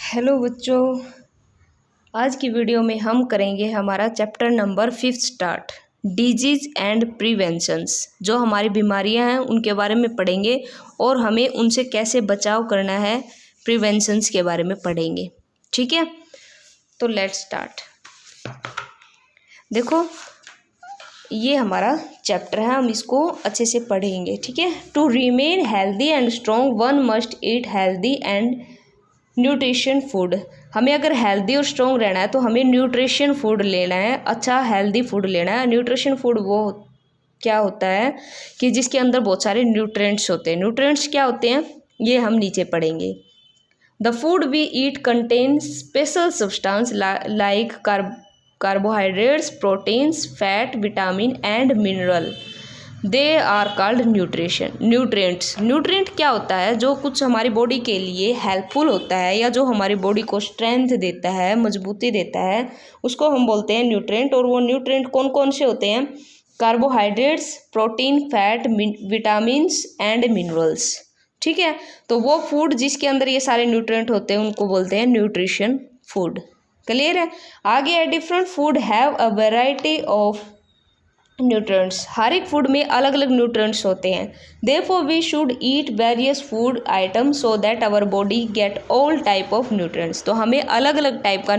Hello बच्चों, आज की वीडियो में हम करेंगे हमारा chapter number 5 start, disease and preventions. जो हमारी बीमारियां हैं उनके बारे में पढ़ेंगे और हमें उनसे कैसे बचाव करना है, प्रिवेंशंस के बारे में पढ़ेंगे। ठीक है, तो लेट्स स्टार्ट। देखो, ये हमारा चैप्टर है, हम इसको अच्छे से पढ़ेंगे। ठीक है, to remain healthy and strong one must eat healthy and nutrition food. हमें अगर हेल्दी और स्ट्रॉन्ग रहना है तो हमें न्यूट्रिशन फूड लेना है, अच्छा हेल्दी फूड लेना है। न्यूट्रिशन फूड वो क्या होता है कि जिसके अंदर बहुत सारे न्यूट्रिएंट्स होते हैं। न्यूट्रिएंट्स क्या होते हैं ये हम नीचे पढ़ेंगे। The food we eat contain special substance like carbohydrates, proteins, fat, vitamin and mineral. They are called nutrients. Nutrient क्या होता है? जो कुछ हमारी बॉडी के लिए हेल्पफुल होता है या जो हमारी बॉडी को स्ट्रेंथ देता है, मजबूती देता है, उसको हम बोलते हैं न्यूट्रिएंट। और वो न्यूट्रिएंट कौन कौन से होते हैं? Carbohydrates, protein, fat, vitamins and minerals. ठीक है, तो वो फूड जिसके अंदर ये सारे न्यूट्रिएंट होते हैं उनको बोलते हैं न्यूट्रिशन फूड। क्लियर है? आगे है different food have a variety of nutrients. हर एक फूड में अलग अलग न्यूट्रिएंट्स होते हैं। Therefore we should eat various food items so that our body get all type of nutrients. तो हमें अलग अलग टाइप का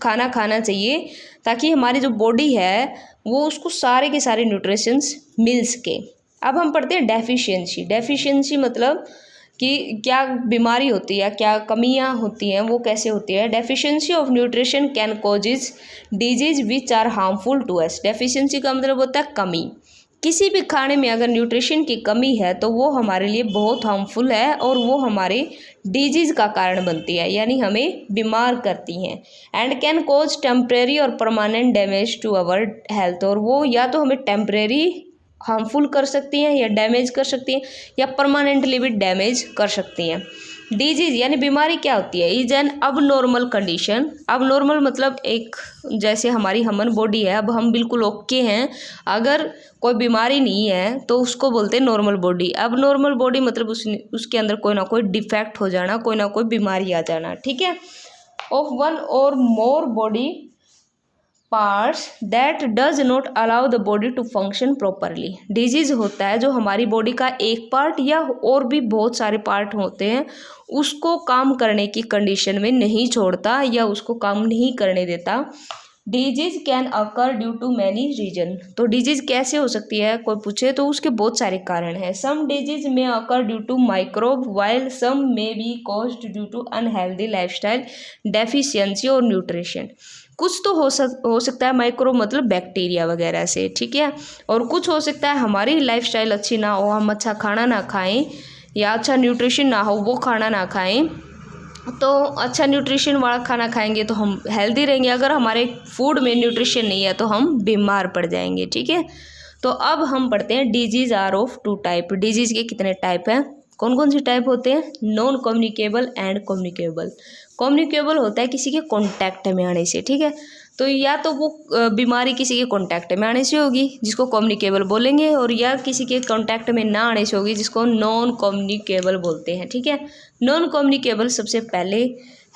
खाना खाना चाहिए ताकि हमारी जो बॉडी है वो उसको सारे के सारे न्यूट्रिशंस मिल सके। अब हम पढ़ते हैं डेफिशिएंसी। डेफिशिएंसी मतलब कि क्या बीमारी होती है, क्या कमियां होती हैं, वो कैसे होती है। Deficiency of nutrition can causes disease which are harmful to us. Deficiency का मतलब होता है कमी। किसी भी खाने में अगर न्यूट्रिशन की कमी है तो वो हमारे लिए बहुत हार्मफुल है और वो हमारे डिजीज़ का कारण बनती है, यानी हमें बीमार करती हैं। एंड कैन कॉज टेम्परेरी और permanent damage to our health. और वो या तो हमें टेम्परेरी हार्मफुल कर सकती हैं या डैमेज कर सकती हैं या परमानेंटली भी डैमेज कर सकती हैं। डिजीज यानी बीमारी क्या होती है? इज एन अब नॉर्मल कंडीशन। अब नॉर्मल मतलब एक जैसे हमारी ह्यूमन बॉडी है, अब हम बिल्कुल ओके हैं, अगर कोई बीमारी नहीं है तो उसको बोलते हैं नॉर्मल बॉडी। अब नॉर्मल बॉडी मतलब उसके अंदर कोई ना कोई डिफेक्ट हो जाना, कोई ना कोई बीमारी आ जाना। ठीक है, ऑफ वन और more body parts that does not allow the body to function properly. Disease होता है जो हमारी बॉडी का एक पार्ट या और भी बहुत सारे पार्ट होते हैं उसको काम करने की कंडीशन में नहीं छोड़ता या उसको काम नहीं करने देता। Disease can occur due to many reason. तो डिजीज कैसे हो सकती है कोई पूछे तो उसके बहुत सारे कारण हैं। Some disease may occur due to microbe while some may be caused due to unhealthy lifestyle, deficiency और न्यूट्रिशन। कुछ तो हो सकता है माइक्रो मतलब बैक्टीरिया वगैरह से। ठीक है, और कुछ हो सकता है हमारी लाइफस्टाइल अच्छी ना हो, हम अच्छा खाना ना खाएं या अच्छा न्यूट्रिशन ना हो वो खाना ना खाएं। तो अच्छा न्यूट्रिशन वाला खाना खाएंगे तो हम हेल्दी रहेंगे। अगर हमारे फूड में न्यूट्रिशन नहीं है तो हम बीमार पड़ जाएंगे। ठीक है, तो अब हम पढ़ते हैं disease are of two type. Disease के कितने टाइप हैं? कौन कौन से टाइप होते हैं? Non communicable and communicable. Communicable होता है किसी के कांटेक्ट में आने से। ठीक है, तो या तो वो बीमारी किसी के कांटेक्ट में आने से होगी जिसको कम्युनिकेबल बोलेंगे, और या किसी के कांटेक्ट में ना आने से होगी जिसको नॉन कम्युनिकेबल बोलते हैं। ठीक है, नॉन कम्युनिकेबल सबसे पहले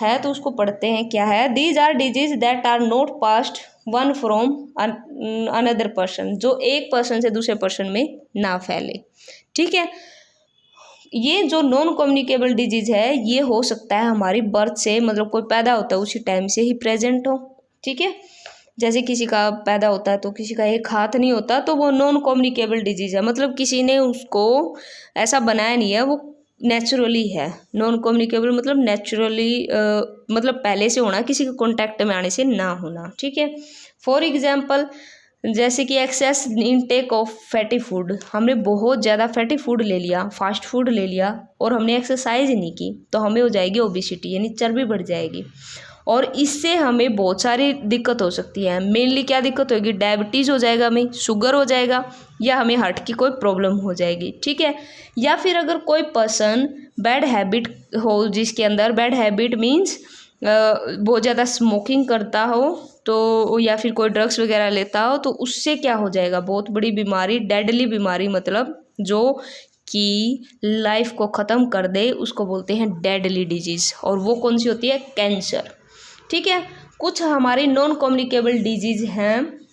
है तो उसको पढ़ते हैं। क्या है? These are disease that are not passed on from another person. जो एक पर्सन से दूसरे पर्सन में ना फैले। ठीक है, ये जो नॉन कम्युनिकेबल डिजीज है ये हो सकता है हमारी बर्थ से, मतलब कोई पैदा होता है उसी टाइम से ही प्रेजेंट हो। ठीक है, जैसे किसी का पैदा होता है तो किसी का एक हाथ नहीं होता तो वो नॉन कम्युनिकेबल डिजीज है, मतलब किसी ने उसको ऐसा बनाया नहीं है, वो नेचुरली है। नॉन कम्युनिकेबल मतलब नेचुरली मतलब पहले से होना, किसी के कॉन्टैक्ट में आने से ना होना। ठीक है, फॉर एग्जाम्पल जैसे कि excess intake of fatty food. हमने बहुत ज़्यादा फैटी फूड ले लिया, फास्ट फूड ले लिया और हमने एक्सरसाइज नहीं की तो हमें हो जाएगी ओबेसिटी, यानी चर्बी बढ़ जाएगी। और इससे हमें बहुत सारी दिक्कत हो सकती है। मेनली क्या दिक्कत होगी? डायबिटीज़ हो जाएगा, हमें शुगर हो जाएगा या हमें हार्ट की कोई प्रॉब्लम हो जाएगी। ठीक है, या फिर अगर कोई पर्सन बैड हैबिट हो, जिसके अंदर बैड हैबिट मीन्स बहुत ज़्यादा स्मोकिंग करता हो तो, या फिर कोई ड्रग्स वगैरह लेता हो तो उससे क्या हो जाएगा? बहुत बड़ी बीमारी, डेडली बीमारी, मतलब जो कि लाइफ को ख़त्म कर दे उसको बोलते हैं डेडली डिजीज़। और वो कौन सी होती है? कैंसर। ठीक है। कुछ हमारी नॉन कम्युनिकेबल डिजीज़ हैं,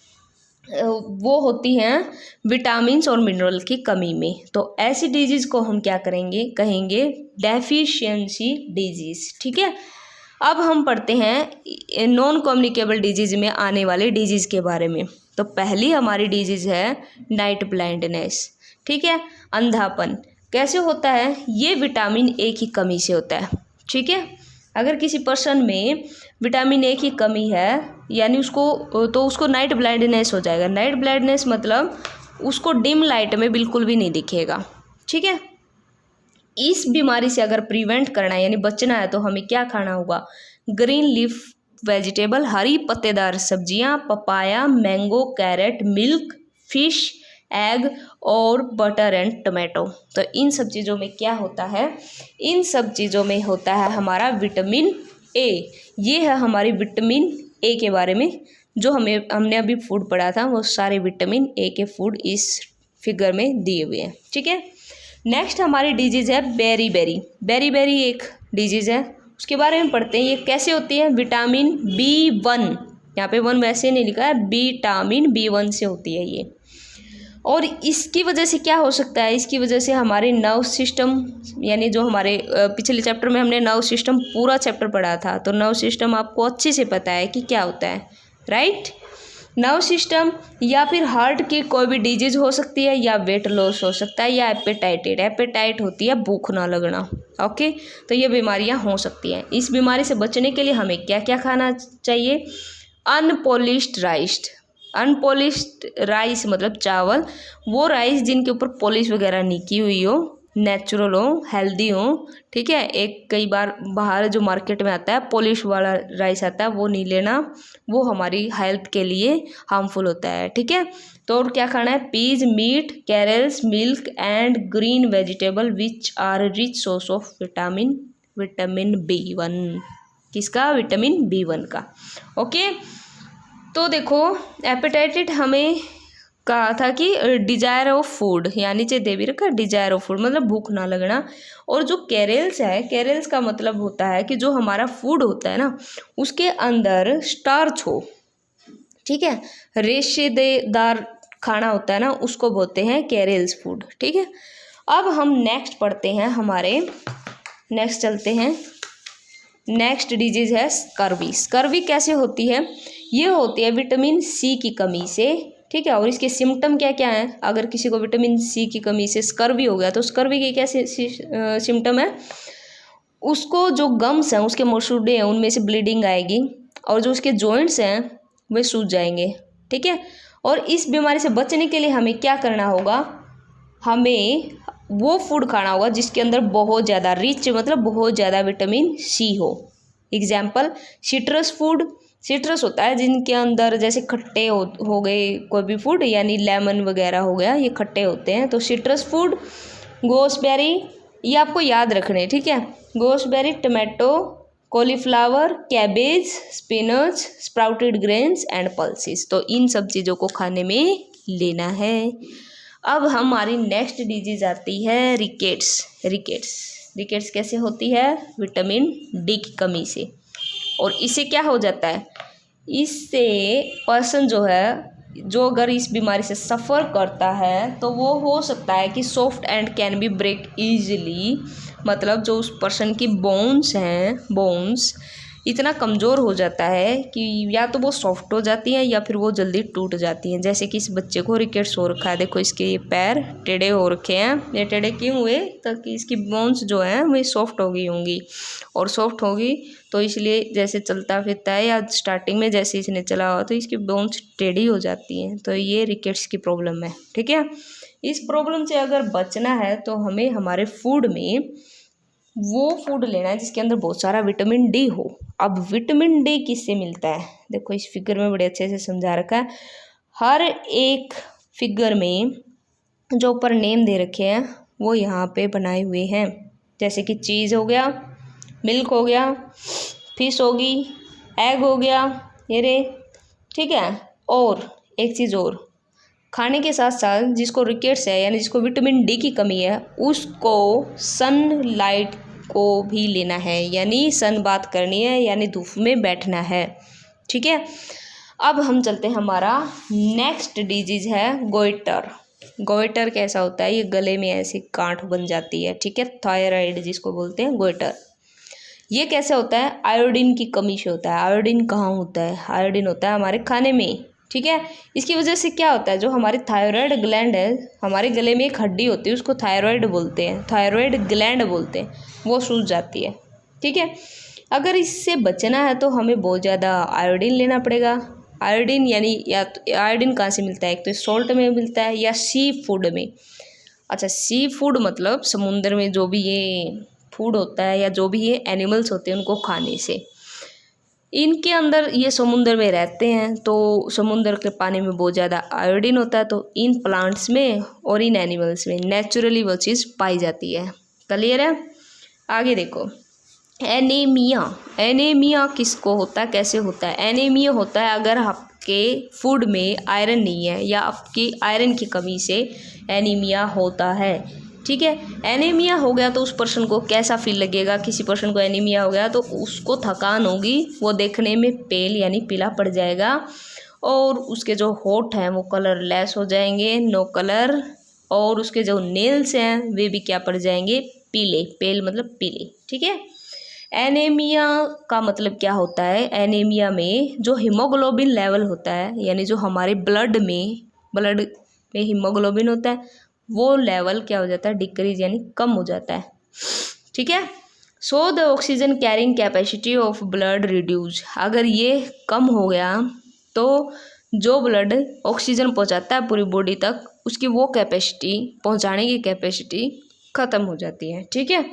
वो होती हैं विटामिन्स और मिनरल की कमी में। तो ऐसी डिजीज़ को हम क्या करेंगे? कहेंगे डेफिशिएंसी डिजीज़। ठीक है। अब हम पढ़ते हैं नॉन कम्युनिकेबल डिजीज़ में आने वाले डिजीज़ के बारे में। तो पहली हमारी डिजीज़ है नाइट ब्लाइंडनेस। ठीक है, अंधापन। कैसे होता है? ये विटामिन ए की कमी से होता है। ठीक है, अगर किसी पर्सन में विटामिन ए की कमी है यानी उसको नाइट ब्लाइंडनेस हो जाएगा। नाइट ब्लाइंडनेस मतलब उसको डिम लाइट में बिल्कुल भी नहीं दिखेगा। ठीक है, इस बीमारी से अगर प्रिवेंट करना है यानी बचना है तो हमें क्या खाना होगा? ग्रीन लीफ वेजिटेबल, हरी पत्तेदार सब्जियां, papaya, mango, carrot, milk, fish, egg और बटर एंड टोमेटो। तो इन सब चीज़ों में क्या होता है? इन सब चीज़ों में होता है हमारा विटामिन ए। ये है हमारी विटामिन ए के बारे में जो हमने अभी फूड पढ़ा था, वो सारे विटामिन ए के फूड इस फिगर में दिए हुए हैं। ठीक है, नेक्स्ट हमारी डिजीज़ है बेरी बेरी एक डिजीज़ है, उसके बारे में पढ़ते हैं। ये कैसे होती है? विटामिन B1, यहाँ पे 1 वैसे नहीं लिखा है, विटामिन B1 से होती है ये। और इसकी वजह से क्या हो सकता है? इसकी वजह से हमारे नर्व सिस्टम यानी जो हमारे पिछले चैप्टर में हमने नर्व सिस्टम पूरा चैप्टर पढ़ा था, तो नर्व सिस्टम आपको अच्छे से पता है कि क्या होता है, राइट? नर्व सिस्टम या फिर हार्ट की कोई भी डिजीज़ हो सकती है, या वेट लॉस हो सकता है, या एपेटाइट होती है भूख ना लगना। ओके, तो ये बीमारियां हो सकती हैं। इस बीमारी से बचने के लिए हमें क्या क्या खाना चाहिए? अनपॉलिश्ड राइस मतलब चावल, वो राइस जिनके ऊपर पॉलिश वगैरह नहीं की हुई हो, नेचुरल हो, हेल्दी हो। ठीक है, एक कई बार बाहर जो मार्केट में आता है पॉलिश वाला राइस आता है, वो नहीं लेना, वो हमारी हेल्थ के लिए हार्मफुल होता है। ठीक है, तो और क्या खाना है? Peas, meat, cereals, milk and green vegetable which are rich source of vitamin B1। किसका? विटामिन B1 का। ओके, तो देखो एपेटाइट हमें कहा था कि डिजायर ऑफ फूड, यानी नीचे दे भी रखा डिजायर ऑफ फूड मतलब भूख ना लगना। और जो कैरल्स है, कैरल्स का मतलब होता है कि जो हमारा फूड होता है ना, उसके अंदर स्टार्च हो। ठीक है, रेशेदार खाना होता है ना, उसको बोलते हैं कैरल्स फूड। ठीक है, अब हम नेक्स्ट पढ़ते हैं, नेक्स्ट चलते हैं। नेक्स्ट डिजीज़ है स्कर्वी कैसे होती है? ये होती है विटामिन सी की कमी से। ठीक है, और इसके सिम्टम क्या क्या हैं? अगर किसी को विटामिन सी की कमी से स्कर्वी हो गया तो स्कर्वी के क्या सिम्टम है? उसको जो गम्स हैं, उसके मसूड़े हैं, उनमें से ब्लीडिंग आएगी, और जो उसके जॉइंट्स हैं वे सूज जाएंगे। ठीक है, और इस बीमारी से बचने के लिए हमें क्या करना होगा? हमें वो फूड खाना होगा जिसके अंदर बहुत ज़्यादा रिच मतलब बहुत ज़्यादा विटामिन सी हो। Example citrus food. सिट्रस होता है जिनके अंदर जैसे खट्टे हो गए कोई भी फूड, यानी लेमन वगैरह हो गया, ये खट्टे होते हैं, तो सिट्रस फूड। गोसबेरी, ये आपको याद रखने। ठीक है, gooseberry, tomato, cauliflower, cabbage, spinach, sprouted grains and pulses. तो इन सब चीज़ों को खाने में लेना है। अब हमारी नेक्स्ट डिजीज आती है रिकेट्स कैसे होती है? विटामिन डी की कमी से। और इससे क्या हो जाता है? इससे पर्सन जो अगर इस बीमारी से सफ़र करता है तो वो हो सकता है कि soft and can be break easily, मतलब जो उस पर्सन की बोन्स इतना कमज़ोर हो जाता है कि या तो वो सॉफ्ट हो जाती हैं या फिर वो जल्दी टूट जाती हैं। जैसे कि इस बच्चे को रिकेट्स हो रखा है, देखो इसके ये पैर टेढ़े हो रखे हैं। ये टेढ़े क्यों हुए? ताकि इसकी बोन्स जो हैं वो सॉफ्ट हो गई होंगी, और सॉफ्ट होगी तो इसलिए जैसे चलता फिरता है या स्टार्टिंग में जैसे इसने चला हुआ तो इसकी बोन्स टेढ़ी हो जाती हैं। तो ये रिकेट्स की प्रॉब्लम है। ठीक है, इस प्रॉब्लम से अगर बचना है तो हमें हमारे फूड में वो फूड लेना है जिसके अंदर बहुत सारा विटामिन डी हो। अब विटामिन डी किससे मिलता है? देखो इस फिगर में बड़े अच्छे से समझा रखा है। हर एक फिगर में जो ऊपर नेम दे रखे हैं वो यहाँ पे बनाए हुए हैं, जैसे कि चीज़ हो गया, मिल्क हो गया, फिश होगी, एग हो गया, ये रे। ठीक है, और एक चीज़ और, खाने के साथ साथ जिसको रिकेट्स है यानी जिसको विटामिन डी की कमी है उसको सनलाइट को भी लेना है, यानी सन बात करनी है, यानी धूप में बैठना है। ठीक है, अब हम चलते हैं, हमारा नेक्स्ट डिजीज है गोइटर। गोइटर कैसा होता है, ये गले में ऐसी गांठ बन जाती है। ठीक है, थायराइड जिसको बोलते हैं गोइटर। ये कैसे होता है, आयोडीन की कमी से होता है। आयोडीन कहाँ होता है, आयोडीन होता है हमारे खाने में। ठीक है, इसकी वजह से क्या होता है, जो हमारी थायराइड ग्लैंड है, हमारे गले में एक हड्डी होती है उसको थायराइड बोलते हैं, थायराइड ग्लैंड बोलते हैं, वो सूज जाती है। ठीक है, अगर इससे बचना है तो हमें बहुत ज़्यादा आयोडीन लेना पड़ेगा। आयोडीन यानी या आयोडीन कहाँ से मिलता है, एक तो सॉल्ट में मिलता है या सी फूड में। अच्छा, सी फूड मतलब समुद्र में जो भी ये फूड होता है या जो भी ये एनिमल्स होते हैं उनको खाने से। इनके अंदर ये समुद्र में रहते हैं तो समुद्र के पानी में बहुत ज़्यादा आयोडीन होता है, तो इन प्लांट्स में और इन एनिमल्स में नेचुरली वो चीज़ पाई जाती है। क्लियर है, आगे देखो। एनीमिया, एनीमिया किसको होता है, कैसे होता है। एनीमिया होता है अगर आपके फूड में आयरन नहीं है या आपकी आयरन की कमी से एनीमिया होता है। ठीक है, एनीमिया हो गया तो उस पर्सन को कैसा फील लगेगा, किसी पर्सन को एनीमिया हो गया तो उसको थकान होगी, वो देखने में पेल यानी पीला पड़ जाएगा, और उसके जो होठ हैं वो कलरलेस हो जाएंगे, नो कलर, और उसके जो नेल्स हैं वे भी क्या पड़ जाएंगे, पीले, पेल मतलब पीले। ठीक है, एनीमिया का मतलब क्या होता है, एनीमिया में जो हीमोग्लोबिन लेवल होता है यानी जो हमारे ब्लड में हीमोग्लोबिन होता है वो लेवल क्या हो जाता है, डिक्रीज यानी कम हो जाता है। ठीक है, so the oxygen carrying capacity of blood reduce, अगर ये कम हो गया तो जो ब्लड ऑक्सीजन पहुंचाता है पूरी बॉडी तक उसकी वो कैपेसिटी, पहुंचाने की कैपेसिटी ख़त्म हो जाती है। ठीक है,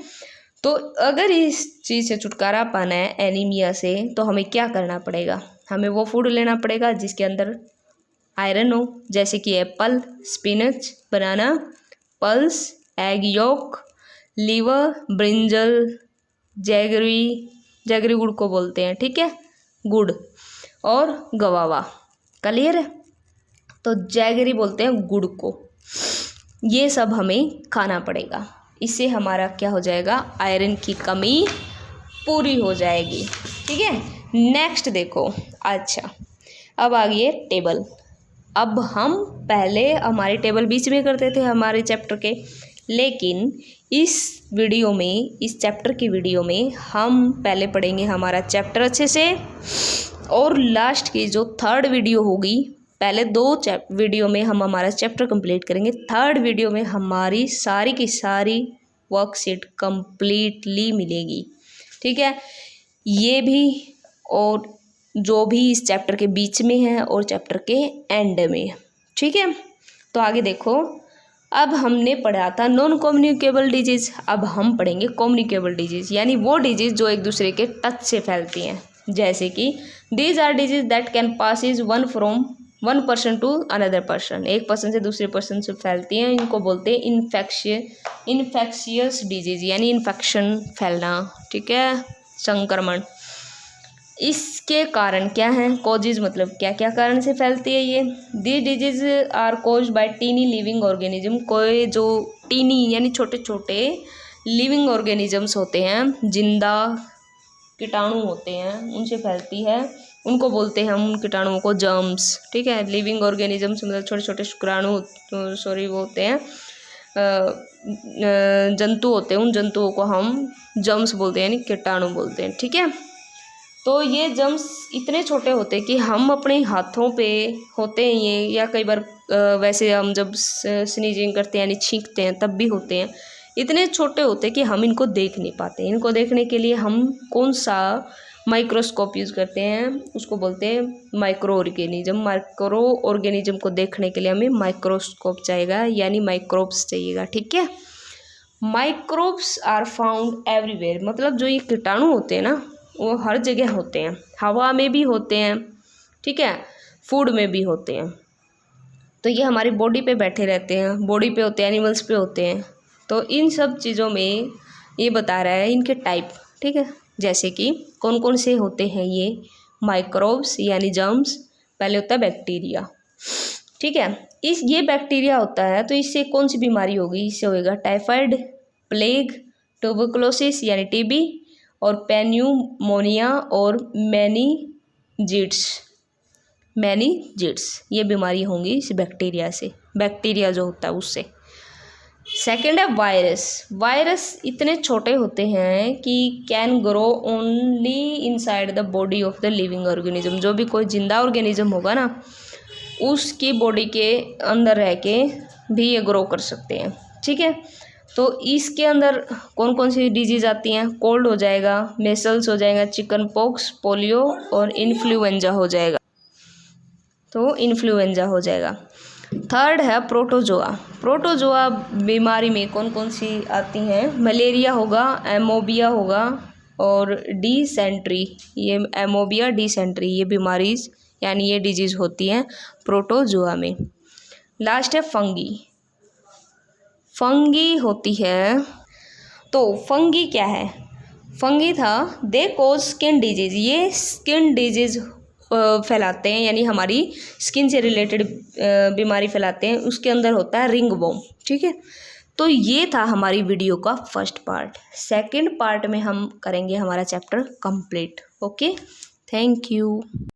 तो अगर इस चीज़ से छुटकारा पाना है एनीमिया से तो हमें क्या करना पड़ेगा, हमें वो फूड लेना पड़ेगा जिसके अंदर आयरन हो, जैसे कि apple, spinach, banana, pulse, egg yolk, liver, brinjal, jaggery गुड़ को बोलते हैं। ठीक है, गुड़, और गवावा। क्लियर है, तो जैगरी बोलते हैं गुड़ को। ये सब हमें खाना पड़ेगा, इससे हमारा क्या हो जाएगा, आयरन की कमी पूरी हो जाएगी। ठीक है, नेक्स्ट देखो। अच्छा, अब आ गई टेबल। अब हम पहले हमारी टेबल बीच में करते थे हमारे चैप्टर के, लेकिन इस वीडियो में, इस चैप्टर की वीडियो में हम पहले पढ़ेंगे हमारा चैप्टर अच्छे से, और लास्ट की जो थर्ड वीडियो होगी, पहले 2 वीडियो में हम हमारा चैप्टर कंप्लीट करेंगे, थर्ड वीडियो में हमारी सारी की सारी वर्कशीट कंप्लीटली मिलेगी। ठीक है, ये भी और जो भी इस चैप्टर के बीच में है और चैप्टर के एंड में। ठीक है, तो आगे देखो। अब हमने पढ़ा था नॉन कम्युनिकेबल डिजीज़, अब हम पढ़ेंगे कम्युनिकेबल डिजीज़, यानी वो डिजीज़ जो एक दूसरे के टच से फैलती हैं, जैसे कि these are disease that can pass is one person to another person, एक पर्सन से दूसरे पर्सन से फैलती हैं, इनको बोलते हैं इन्फेक्शियस डिजीज़, यानी इन्फेक्शन फैलना। ठीक है, संक्रमण। इसके कारण क्या हैं, कॉजेज मतलब क्या क्या कारण से फैलती है ये। The disease are cause by tiny living organism, कोई जो टीनी यानी छोटे छोटे लिविंग ऑर्गेनिजम्स होते हैं, जिंदा कीटाणु होते हैं, उनसे फैलती है, उनको बोलते हैं हम उन कीटाणुओं को जर्म्स। ठीक है, लिविंग ऑर्गेनिजम्स मतलब छोटे छोटे शुक्राणु, वो होते हैं, जंतु होते हैं, उन जंतुओं को हम जर्म्स बोलते हैं यानी कीटाणु बोलते हैं। ठीक है, तो ये जर्म्स इतने छोटे होते हैं कि हम अपने हाथों पे होते हैं ये, या कई बार वैसे हम जब स्नीजिंग करते हैं यानी छींकते हैं तब भी होते हैं, इतने छोटे होते हैं कि हम इनको देख नहीं पाते। इनको देखने के लिए हम कौन सा माइक्रोस्कोप यूज़ करते हैं, उसको बोलते हैं माइक्रो ऑर्गेनिज्म। माइक्रो ऑर्गेनिज्म को देखने के लिए हमें माइक्रोस्कोप चाहिएगा, यानी माइक्रोब्स चाहिएगा। ठीक है, माइक्रोब्स आर फाउंड एवरीवेयर, मतलब जो ये कीटाणु होते हैं ना वो हर जगह होते हैं, हवा में भी होते हैं, ठीक है, फूड में भी होते हैं। तो ये हमारी बॉडी पे बैठे रहते हैं, बॉडी पे होते हैं, एनिमल्स पे होते हैं। तो इन सब चीज़ों में ये बता रहा है इनके टाइप। ठीक है, जैसे कि कौन कौन से होते हैं ये माइक्रोब्स यानी जर्म्स। पहले होता है बैक्टीरिया, ठीक है। ये बैक्टीरिया होता है, तो इससे कौन सी बीमारी होगी? इससे होएगा टाइफाइड, प्लेग, ट्यूबरकुलोसिस यानी टीबी, और पेन्यूमोनिया और मेनिंजाइटिस ये बीमारी होंगी इस बैक्टीरिया से, बैक्टीरिया जो होता है उससे। सेकेंड है वायरस इतने छोटे होते हैं कि can grow only inside the body of the living organism. जो भी कोई जिंदा ऑर्गेनिज्म होगा ना, उसकी बॉडी के अंदर रह के भी ये ग्रो कर सकते हैं, ठीक है। तो इसके अंदर कौन कौन सी डिजीज़ आती हैं? कोल्ड हो जाएगा, मेसल्स हो जाएगा, चिकन पॉक्स, पोलियो और इन्फ्लुएंजा हो जाएगा। तो इन्फ्लुएंजा हो जाएगा। थर्ड है प्रोटोजोआ बीमारी में कौन कौन सी आती हैं? मलेरिया होगा, एमोबिया होगा और डिसेंट्री। ये एमोबिया, डिसेंट्री ये बीमारीज यानी ये डिजीज़ होती हैं प्रोटोजोआ में। लास्ट है फंगी होती है। तो फंगी क्या है? फंगी था दे कोज स्किन डिजीज़, ये स्किन डिजीज़ फैलाते हैं, यानी हमारी स्किन से रिलेटेड बीमारी फैलाते हैं। उसके अंदर होता है रिंगवॉर्म, ठीक है। तो ये था हमारी वीडियो का फर्स्ट पार्ट। सेकंड पार्ट में हम करेंगे हमारा chapter complete. Okay, thank you.